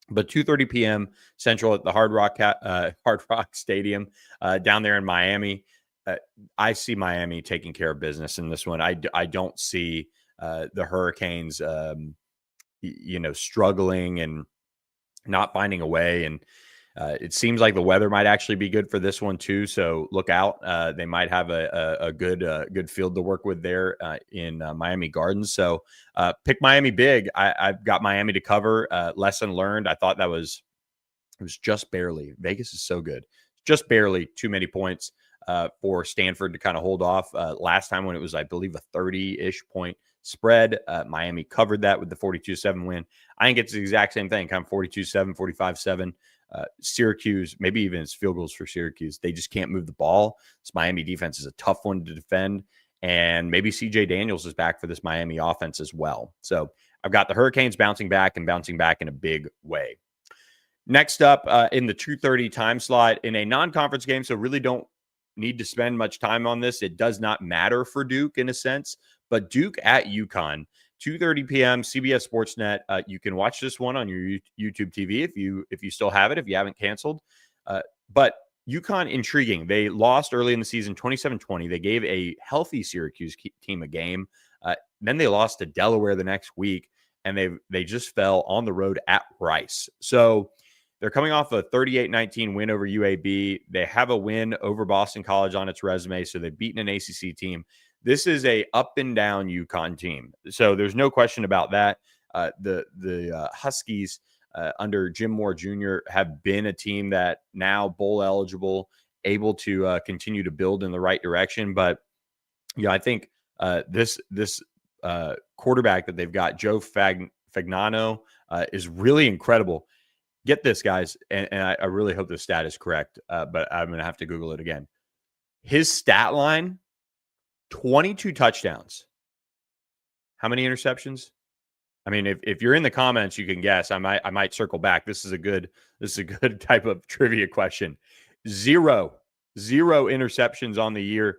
A: But 2:30 p.m. Central at the Hard Rock Stadium down there in Miami. I see Miami taking care of business in this one. I don't see the Hurricanes, struggling and not finding a way. And it seems like the weather might actually be good for this one too. So look out. They might have a good field to work with there in Miami Gardens. So pick Miami big. I've got Miami to cover. Lesson learned. I thought it was just barely. Vegas is so good. Just barely too many points for Stanford to kind of hold off. Last time when it was, I believe, a 30-ish point spread, Miami covered that with the 42-7 win. I think it's the exact same thing, kind of 42-7, 45-7. Syracuse, maybe even it's field goals for Syracuse. They just can't move the ball. This Miami defense is a tough one to defend. And maybe CJ Daniels is back for this Miami offense as well. So I've got the Hurricanes bouncing back in a big way. Next up in the 2:30 time slot in a non-conference game, so really don't need to spend much time on this. It does not matter for Duke in a sense, but Duke at UConn. 2:30 p.m. CBS Sportsnet. You can watch this one on your YouTube TV if you still have it, if you haven't canceled. But UConn, intriguing. They lost early in the season, 27-20. They gave a healthy Syracuse team a game. Then they lost to Delaware the next week, and they just fell on the road at Rice. So they're coming off a 38-19 win over UAB. They have a win over Boston College on its resume, so they've beaten an ACC team. This is a up and down UConn team. So there's no question about that. The Huskies under Jim Moore Jr. have been a team that now bowl eligible, able to continue to build in the right direction. But I think this quarterback that they've got, Joe Fagnano, is really incredible. Get this, guys, and I really hope the stat is correct, but I'm going to have to Google it again. His stat line, 22 touchdowns. How many interceptions? I mean, if you're in the comments, you can guess. I might circle back. This is a good type of trivia question. Zero interceptions on the year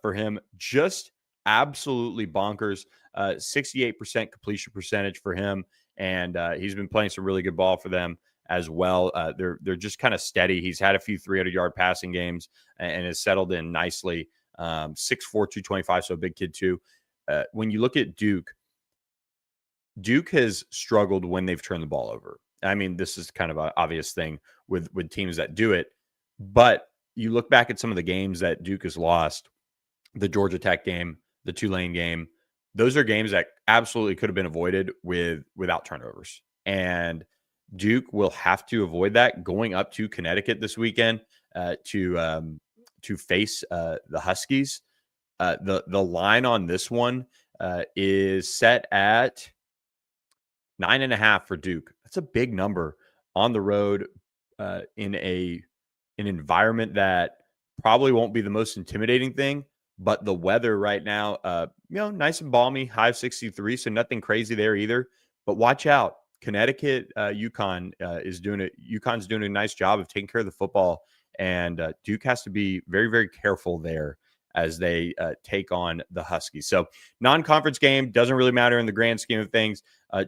A: for him. Just absolutely bonkers. 68% completion percentage for him, and he's been playing some really good ball for them as well. They're just kind of steady. He's had a few 300-yard passing games and has settled in nicely. 6'4", 225, so a big kid too. When you look at Duke has struggled when they've turned the ball over. I mean, this is kind of an obvious thing with teams that do it. But you look back at some of the games that Duke has lost, the Georgia Tech game, the Tulane game, those are games that absolutely could have been avoided without turnovers. And Duke will have to avoid that going up to Connecticut this weekend to face the Huskies. The line on this one is set at 9.5 for Duke. That's a big number on the road in an environment that probably won't be the most intimidating thing, but the weather right now, nice and balmy, high of 63, so nothing crazy there either. But watch out, Connecticut, UConn's doing a nice job of taking care of the football, and Duke has to be very, very careful there as they take on the Huskies. So non-conference game doesn't really matter in the grand scheme of things.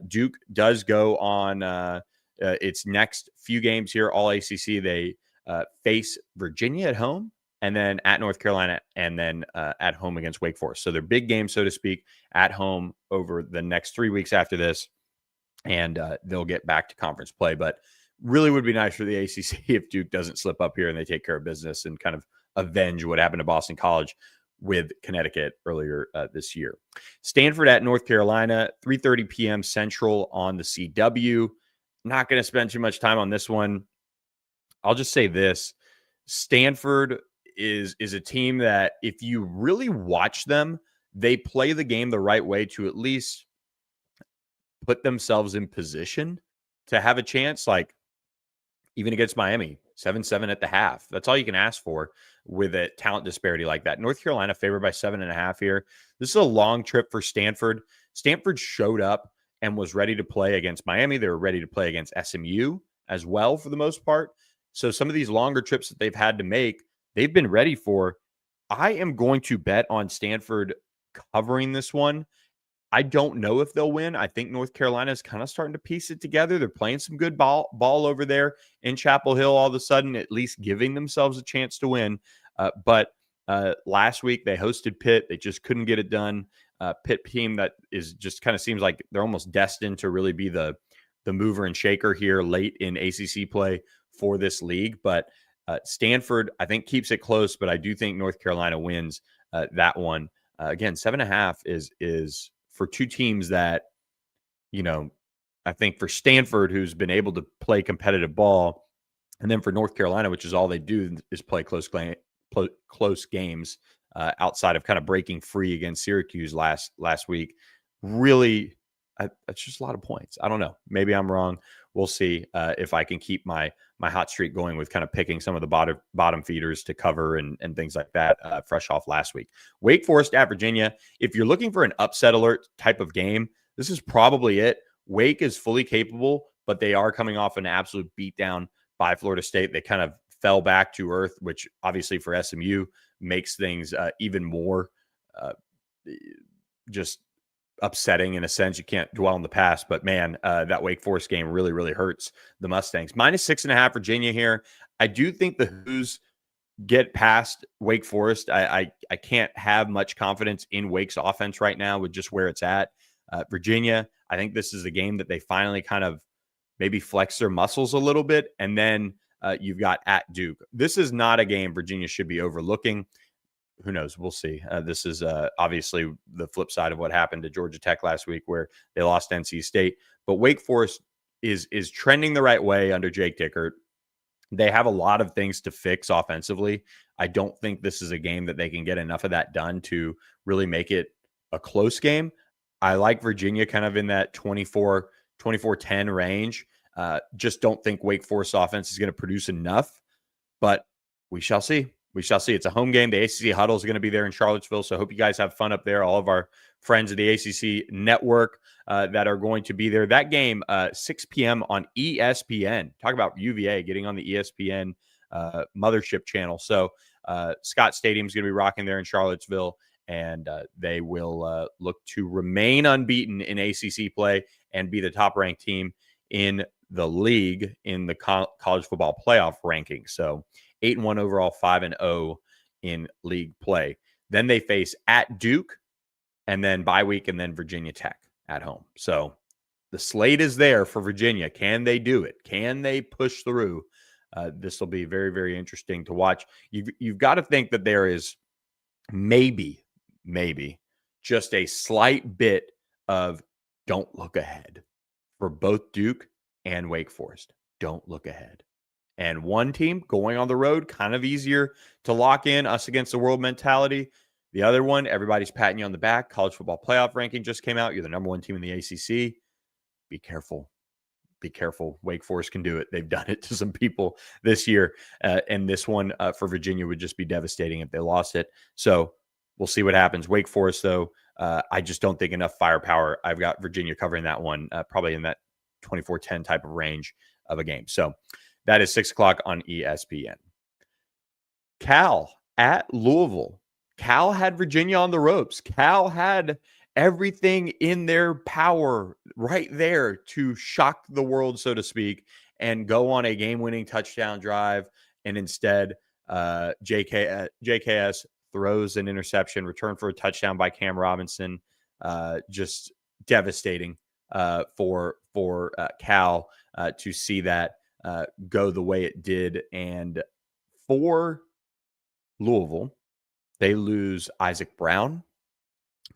A: Duke does go on its next few games here, all ACC. They face Virginia at home, and then at North Carolina, and then at home against Wake Forest. So they're big games, so to speak, at home over the next 3 weeks after this, and they'll get back to conference play. But really would be nice for the ACC if Duke doesn't slip up here and they take care of business and kind of avenge what happened to Boston College with Connecticut earlier this year. Stanford at North Carolina, 3:30 p.m. Central on the CW. Not going to spend too much time on this one. I'll just say this. Stanford is a team that if you really watch them, they play the game the right way to at least put themselves in position to have a chance, like even against Miami, 7-7 at the half. That's all you can ask for with a talent disparity like that. North Carolina favored by 7.5 here. This is a long trip for Stanford. Stanford showed up and was ready to play against Miami. They were ready to play against SMU as well for the most part. So some of these longer trips that they've had to make, they've been ready for. I am going to bet on Stanford covering this one. I don't know if they'll win. I think North Carolina is kind of starting to piece it together. They're playing some good ball over there in Chapel Hill all of a sudden, at least giving themselves a chance to win. But last week they hosted Pitt. They just couldn't get it done. Pitt team that is just kind of seems like they're almost destined to really be the mover and shaker here late in ACC play for this league. But Stanford, I think, keeps it close, but I do think North Carolina wins that one. Again, 7.5 is for two teams that, I think for Stanford, who's been able to play competitive ball, and then for North Carolina, which is all they do is play close games outside of kind of breaking free against Syracuse last week. Really, that's just a lot of points. I don't know. Maybe I'm wrong. We'll see if I can keep my hot streak going with kind of picking some of the bottom feeders to cover and things like that fresh off last week. Wake Forest at Virginia. If you're looking for an upset alert type of game, this is probably it. Wake is fully capable, but they are coming off an absolute beatdown by Florida State. They kind of fell back to earth, which obviously for SMU makes things even more just upsetting in a sense. You can't dwell on the past, but man, that Wake Forest game really, really hurts the Mustangs. -6.5 Virginia here. I do think the Hoos get past Wake Forest. I can't have much confidence in Wake's offense right now with just where it's at. Virginia, I think this is a game that they finally kind of maybe flex their muscles a little bit. And then you've got at Duke. This is not a game Virginia should be overlooking. who knows? We'll see. This is obviously the flip side of what happened to Georgia Tech last week, where they lost NC State. But Wake Forest is trending the right way under Jake Dickert. They have a lot of things to fix offensively. I don't think this is a game that they can get enough of that done to really make it a close game. I like Virginia kind of in that 24-10 range. Just don't think Wake Forest offense is going to produce enough, but we shall see. We shall see. It's a home game. The ACC Huddle is going to be there in Charlottesville, so I hope you guys have fun up there. All of our friends of the ACC network that are going to be there. That game, 6 p.m. on ESPN. Talk about UVA getting on the ESPN mothership channel. So Scott Stadium is going to be rocking there in Charlottesville, and they will look to remain unbeaten in ACC play and be the top-ranked team in the league in the college football playoff ranking. So 8-1 overall, 5-0 in league play. Then they face at Duke, and then bye week, and then Virginia Tech at home. So the slate is there for Virginia. Can they do it? Can they push through? This will be very, very interesting to watch. You've got to think that there is maybe just a slight bit of don't look ahead for both Duke and Wake Forest. Don't look ahead. And one team going on the road, kind of easier to lock in, us against the world mentality. The other one, everybody's patting you on the back. College football playoff ranking just came out. You're the number one team in the ACC. Be careful. Be careful. Wake Forest can do it. They've done it to some people this year. And this one for Virginia would just be devastating if they lost it. So we'll see what happens. Wake Forest, though, I just don't think enough firepower. I've got Virginia covering that one, probably in that 24-10 type of range of a game. So that is 6 o'clock on ESPN. Cal at Louisville. Cal had Virginia on the ropes. Cal had everything in their power right there to shock the world, so to speak, and go on a game-winning touchdown drive. And instead, JKS throws an interception, return for a touchdown by Cam Robinson. Just devastating for Cal to see that go the way it did. And for Louisville, they lose Isaac Brown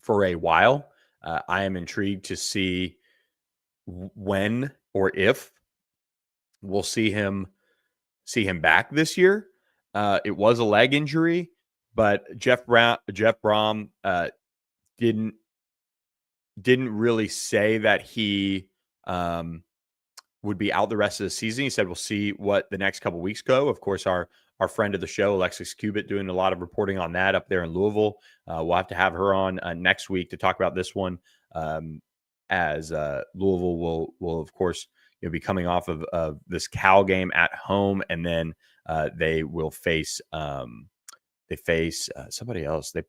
A: for a while. I am intrigued to see when or if we'll see him back this year. It was a leg injury, but Jeff Brom didn't really say that he would be out the rest of the season. He said, we'll see what the next couple weeks go. Of course, our friend of the show, Alexis Cubitt, doing a lot of reporting on that up there in Louisville. We'll have to have her on next week to talk about this one, as Louisville will of course, be coming off of this Cal game at home, and then they will face somebody else. They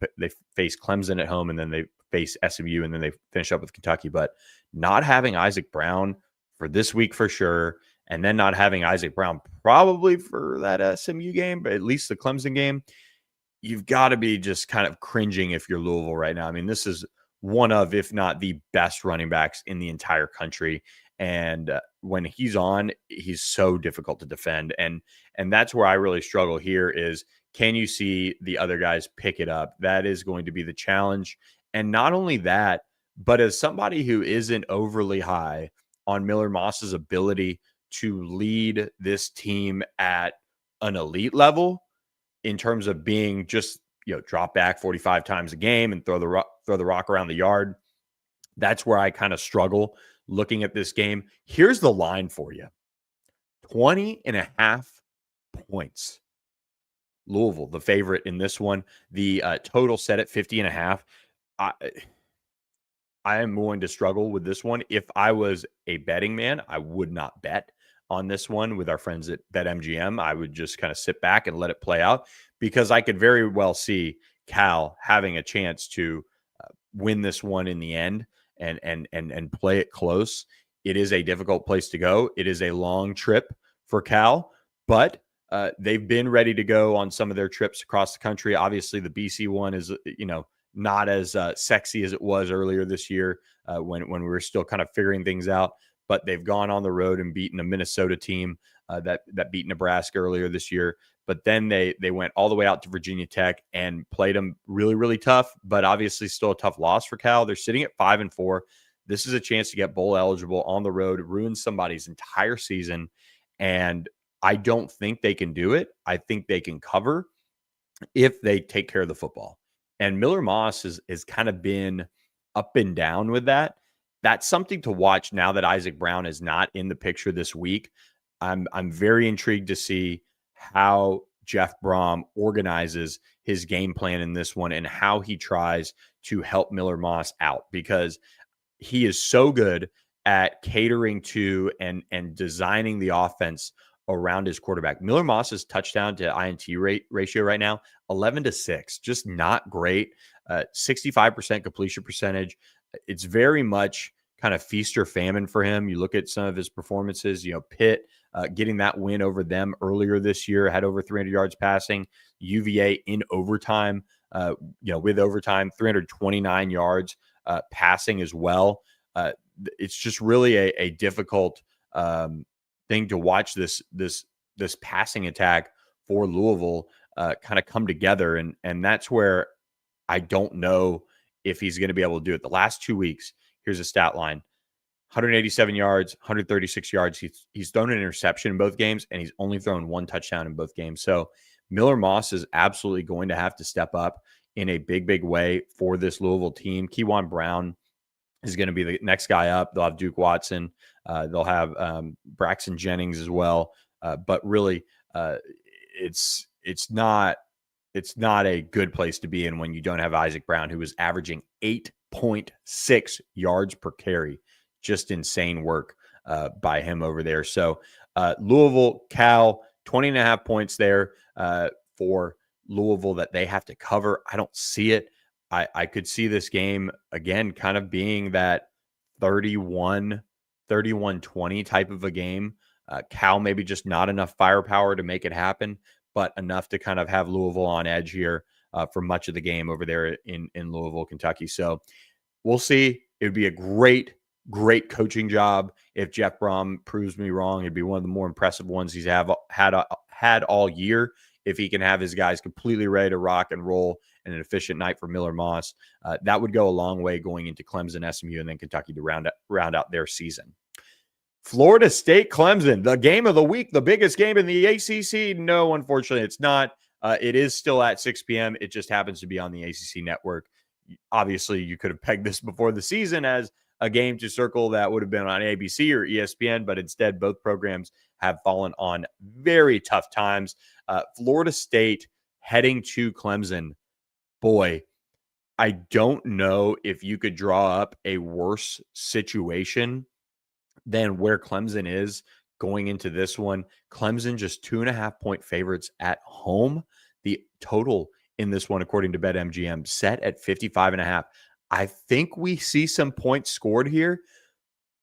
A: face Clemson at home, and then they face SMU, and then they finish up with Kentucky. But not having Isaac Brown for this week for sure, and then not having Isaac Brown probably for that SMU game, but at least the Clemson game, you've got to be just kind of cringing if you're Louisville right now. I mean, this is one of, if not the best running backs in the entire country. And when he's on, he's so difficult to defend. And that's where I really struggle here is, can you see the other guys pick it up? That is going to be the challenge. And not only that, but as somebody who isn't overly high on Miller Moss's ability to lead this team at an elite level in terms of being just, drop back 45 times a game and throw the rock around the yard. That's where I kind of struggle looking at this game. Here's the line for you. 20.5 points. Louisville, the favorite in this one. The total set at 50.5. I am going to struggle with this one. If I was a betting man, I would not bet on this one with our friends at BetMGM. I would just kind of sit back and let it play out, because I could very well see Cal having a chance to win this one in the end and play it close. It is a difficult place to go. It is a long trip for Cal, but they've been ready to go on some of their trips across the country. Obviously, the BC one is, not as sexy as it was earlier this year when we were still kind of figuring things out. But they've gone on the road and beaten a Minnesota team that beat Nebraska earlier this year. but then they went all the way out to Virginia Tech and played them really, really tough, but obviously still a tough loss for Cal. They're sitting at 5-4. This is a chance to get bowl eligible on the road, ruin somebody's entire season, and I don't think they can do it. I think they can cover if they take care of the football. And Miller Moss has kind of been up and down with that. That's something to watch now that Isaac Brown is not in the picture this week. I'm very intrigued to see how Jeff Brom organizes his game plan in this one and how he tries to help Miller Moss out, because he is so good at catering to and designing the offense around his quarterback. Miller Moss's touchdown to INT ratio right now, 11-6, just not great. 65% completion percentage. It's very much kind of feast or famine for him. You look at some of his performances, Pitt getting that win over them earlier this year, had over 300 yards passing. UVA in overtime, with overtime, 329 yards passing as well. It's just really a difficult thing to watch this passing attack for Louisville kind of come together. And that's where I don't know if he's going to be able to do it. The last 2 weeks, here's a stat line: 187 yards, 136 yards. He's thrown an interception in both games, and he's only thrown one touchdown in both games. So Miller Moss is absolutely going to have to step up in a big, big way for this Louisville team. Kewan Brown is going to be the next guy up. They'll have Duke Watson. They'll have Braxton Jennings as well. But really, it's not a good place to be in when you don't have Isaac Brown, who is averaging 8.6 yards per carry. Just insane work by him over there. So Louisville, Cal, 20.5 points there for Louisville that they have to cover. I don't see it. I could see this game, again, kind of being that 31-20 type of a game. Cal maybe just not enough firepower to make it happen, but enough to kind of have Louisville on edge here for much of the game over there in Louisville, Kentucky. So we'll see. It would be a great coaching job if Jeff Brom proves me wrong. It'd be one of the more impressive ones he's had all year. If he can have his guys completely ready to rock and roll and an efficient night for Miller Moss, that would go a long way going into Clemson, SMU, and then Kentucky to round out their season. Florida State, Clemson, the game of the week, the biggest game in the ACC. No, unfortunately, it's not. It is still at 6 p.m. It just happens to be on the ACC network. Obviously, you could have pegged this before the season as a game to circle that would have been on ABC or ESPN, but instead both programs have fallen on very tough times. Florida State heading to Clemson. Boy, I don't know if you could draw up a worse situation than where Clemson is going into this one. Clemson just 2.5-point favorites at home. The total in this one, according to BetMGM, set at 55.5. I think we see some points scored here,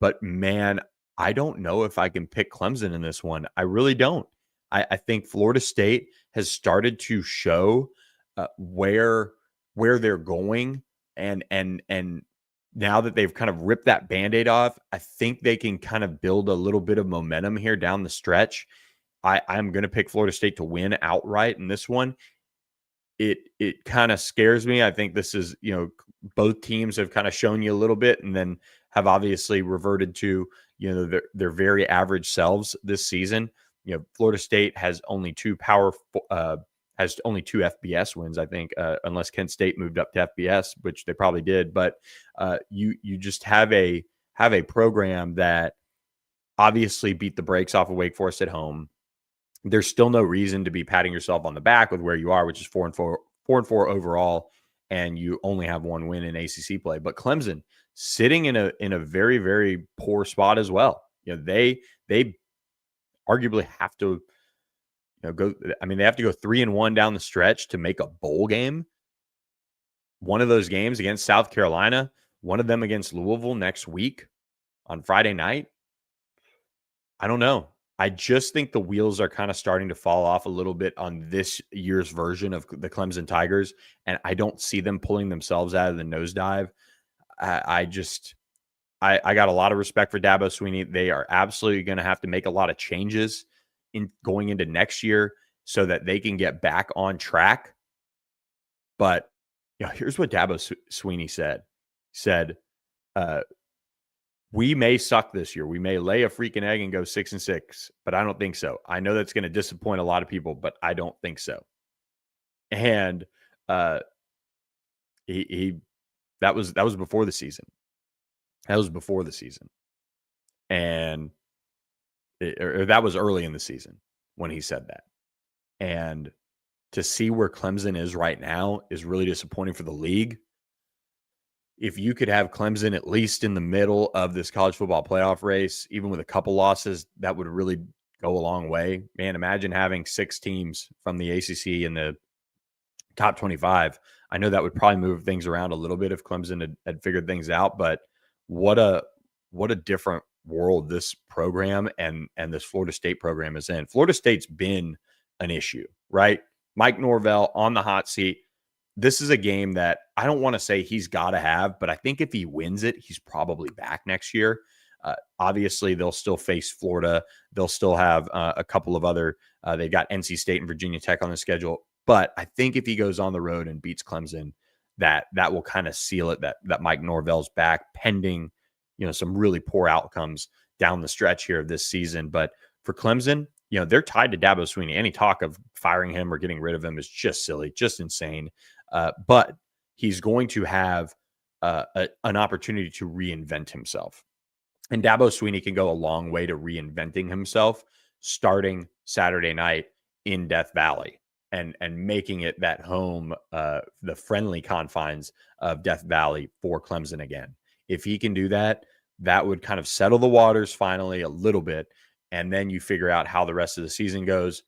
A: but man, I don't know if I can pick Clemson in this one. I really don't. I think Florida State has started to show where they're going, and now that they've kind of ripped that Band-Aid off, I think they can kind of build a little bit of momentum here down the stretch. I'm going to pick Florida State to win outright in this one. It kind of scares me. I think this is, both teams have kind of shown you a little bit and then have obviously reverted to, their very average selves this season. Florida State has only two FBS wins, I think, unless Kent State moved up to FBS, which they probably did. But you just have a program that obviously beat the brakes off of Wake Forest at home. There's still no reason to be patting yourself on the back with where you are, which is 4-4 overall, and you only have one win in ACC play. But Clemson sitting in a very, very poor spot as well. They arguably have to go. I mean, they have to go 3-1 down the stretch to make a bowl game. One of those games against South Carolina, one of them against Louisville next week on Friday night. I don't know. I just think the wheels are kind of starting to fall off a little bit on this year's version of the Clemson Tigers, and I don't see them pulling themselves out of the nosedive. I got a lot of respect for Dabo Swinney. They are absolutely going to have to make a lot of changes in going into next year, so that they can get back on track. But here's what Dabo Swinney said. He said, we may suck this year. We may lay a freaking egg and go 6-6, but I don't think so. I know that's going to disappoint a lot of people, but I don't think so. And that was before the season. That was before the season. And that was early in the season when he said that. And to see where Clemson is right now is really disappointing for the league. If you could have Clemson at least in the middle of this college football playoff race, even with a couple losses, that would really go a long way. Man, imagine having 6 teams from the ACC in the top 25. I know that would probably move things around a little bit if Clemson had figured things out, but what a different world this program and this Florida State program is in. Florida State's been an issue, right? Mike Norvell on the hot seat. This is a game that I don't want to say he's got to have, but I think if he wins it, he's probably back next year. Obviously, they'll still face Florida. They'll still have a couple of other they got NC State and Virginia Tech on the schedule. But I think if he goes on the road and beats Clemson, that will kind of seal it, that Mike Norvell's back, pending some really poor outcomes down the stretch here of this season. But for Clemson, they're tied to Dabo Swinney. Any talk of firing him or getting rid of him is just silly, just insane. But he's going to have an opportunity to reinvent himself. And Dabo Swinney can go a long way to reinventing himself starting Saturday night in Death Valley and making it that home, the friendly confines of Death Valley for Clemson again. If he can do that, that would kind of settle the waters finally a little bit. And then you figure out how the rest of the season goes.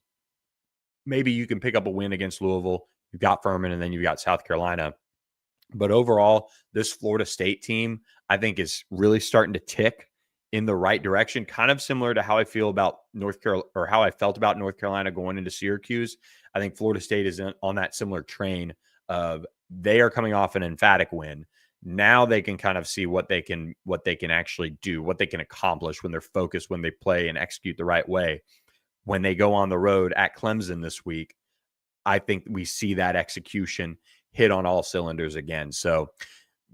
A: Maybe you can pick up a win against Louisville. You've got Furman, and then you've got South Carolina. But overall, this Florida State team, I think, is really starting to tick in the right direction, kind of similar to how I feel about North Carolina, or how I felt about North Carolina going into Syracuse. I think Florida State is on that similar train of they are coming off an emphatic win. Now they can kind of see what they can actually do, what they can accomplish when they're focused, when they play and execute the right way. When they go on the road at Clemson this week, I think we see that execution hit on all cylinders again. So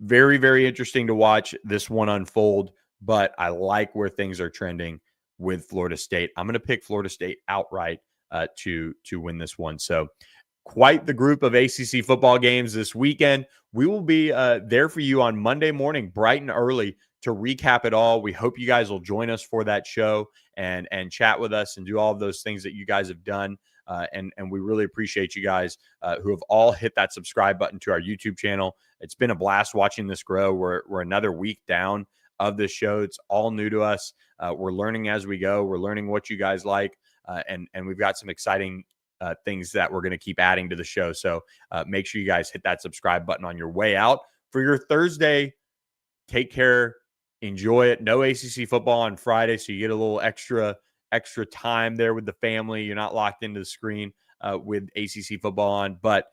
A: very, very interesting to watch this one unfold, but I like where things are trending with Florida State. I'm going to pick Florida State outright to win this one. So quite the group of ACC football games this weekend. We will be there for you on Monday morning, bright and early, to recap it all. We hope you guys will join us for that show and chat with us and do all of those things that you guys have done. And we really appreciate you guys who have all hit that subscribe button to our YouTube channel. It's been a blast watching this grow. We're another week down of this show. It's all new to us. We're learning as we go. We're learning what you guys like. And we've got some exciting things that we're going to keep adding to the show. So make sure you guys hit that subscribe button on your way out. For your Thursday, take care. Enjoy it. No ACC football on Friday, so you get a little extra time there with the family. You're not locked into the screen with ACC football on. But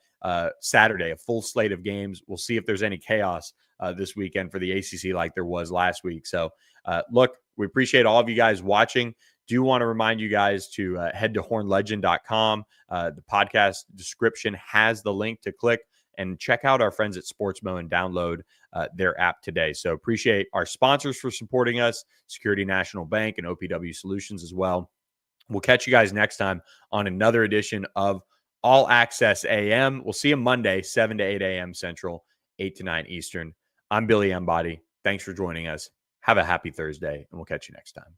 A: Saturday, a full slate of games. We'll see if there's any chaos this weekend for the ACC like there was last week. So, look, we appreciate all of you guys watching. Do want to remind you guys to head to hornlegend.com. The podcast description has the link to click and check out our friends at Sportsmo and download their app today. So appreciate our sponsors for supporting us, Security National Bank and OPW Solutions as well. We'll catch you guys next time on another edition of All Access AM. We'll see you Monday, 7 to 8 a.m. Central, 8 to 9 Eastern. I'm Billy Embody. Thanks for joining us. Have a happy Thursday, and we'll catch you next time.